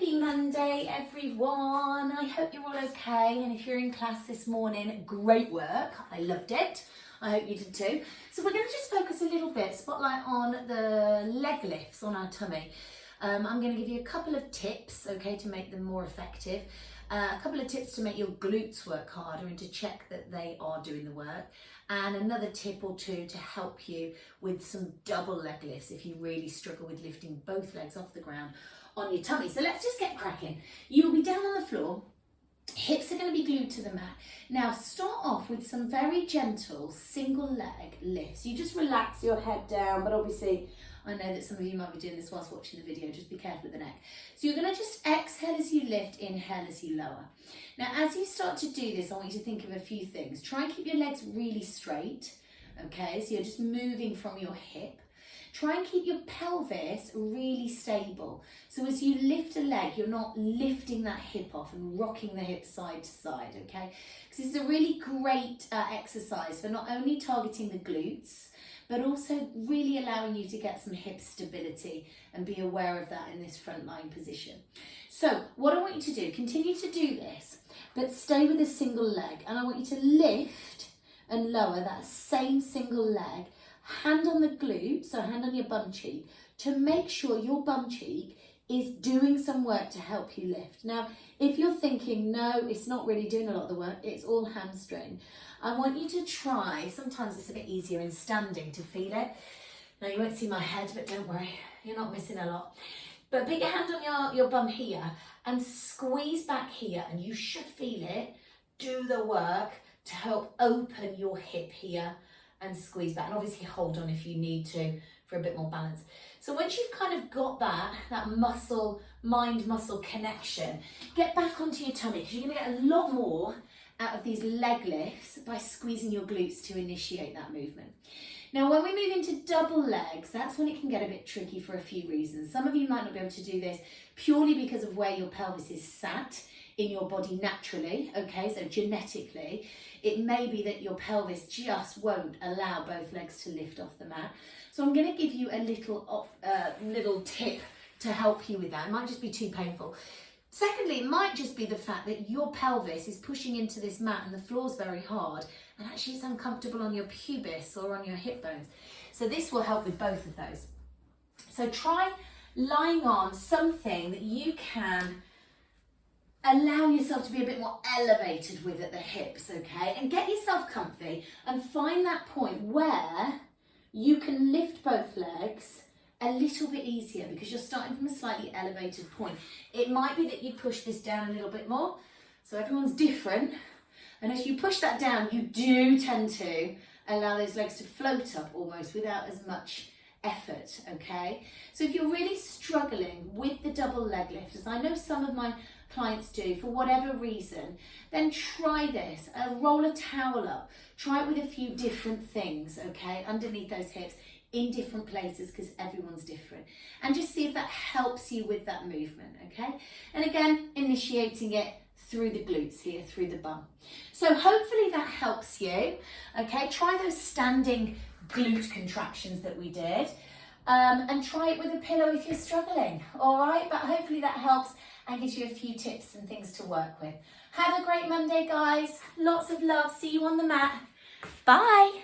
Happy Monday, everyone. I hope you're all okay. And if you're in class this morning, great work. I loved it. I hope you did too. So we're going to just focus a little bit, spotlight on the leg lifts on our tummy. I'm going to give you a couple of tips, okay, to make them more effective. A couple of tips to make your glutes work harder and to check that they are doing the work. And another tip or two to help you with some double leg lifts if you really struggle with lifting both legs off the ground on your tummy. So let's just get cracking. You'll be down on the floor. Hips are going to be glued to the mat. Now start off with some very gentle single leg lifts. You just relax your head down, but obviously I know that some of you might be doing this whilst watching the video. Just be careful of the neck. So you're going to just exhale as you lift, inhale as you lower. Now as you start to do this, I want you to think of a few things. Try and keep your legs really straight, okay? So you're just moving from your hip. Try and keep your pelvis really stable. So as you lift a leg, you're not lifting that hip off and rocking the hip side to side, okay? Because this is a really great exercise for not only targeting the glutes, but also really allowing you to get some hip stability and be aware of that in this front lying position. So what I want you to do, continue to do this, but stay with a single leg. And I want you to lift and lower that same single leg, hand on the glute, so hand on your bum cheek, to make sure your bum cheek is doing some work to help you lift. Now, if you're thinking, no, it's not really doing a lot of the work, it's all hamstring, I want you to try, sometimes it's a bit easier in standing to feel it. Now, you won't see my head, but don't worry, you're not missing a lot. But put your hand on your bum here and squeeze back here, and you should feel it do the work to help open your hip here and squeeze back, and obviously hold on if you need to for a bit more balance. So once you've kind of got that muscle, mind-muscle connection, get back onto your tummy, because you're going to get a lot more out of these leg lifts by squeezing your glutes to initiate that movement. Now when we move into double legs, that's when it can get a bit tricky for a few reasons. Some of you might not be able to do this purely because of where your pelvis is sat in your body naturally, okay, so genetically. It may be that your pelvis just won't allow both legs to lift off the mat. So I'm going to give you a little tip to help you with that. It might just be too painful. Secondly, it might just be the fact that your pelvis is pushing into this mat and the floor's very hard, and actually it's uncomfortable on your pubis or on your hip bones. So this will help with both of those. So try lying on something that you can allow yourself to be a bit more elevated with at the hips, okay? And get yourself comfy and find that point where you can lift both legs a little bit easier, because you're starting from a slightly elevated point. It might be that you push this down a little bit more. So everyone's different. And as you push that down, you do tend to allow those legs to float up almost without as much effort, okay? So if you're really struggling with the double leg lift, as I know some of my clients do for whatever reason, then try this. Roll a towel up. Try it with a few different things, okay, underneath those hips in different places, because everyone's different. And just see if that helps you with that movement, okay? And again, initiating it through the glutes here, through the bum. So hopefully that helps you, okay? Try those standing glute contractions that we did, and try it with a pillow if you're struggling, all right? But hopefully that helps and gives you a few tips and things to work with. Have a great Monday, guys. Lots of love. See you on the mat. Bye.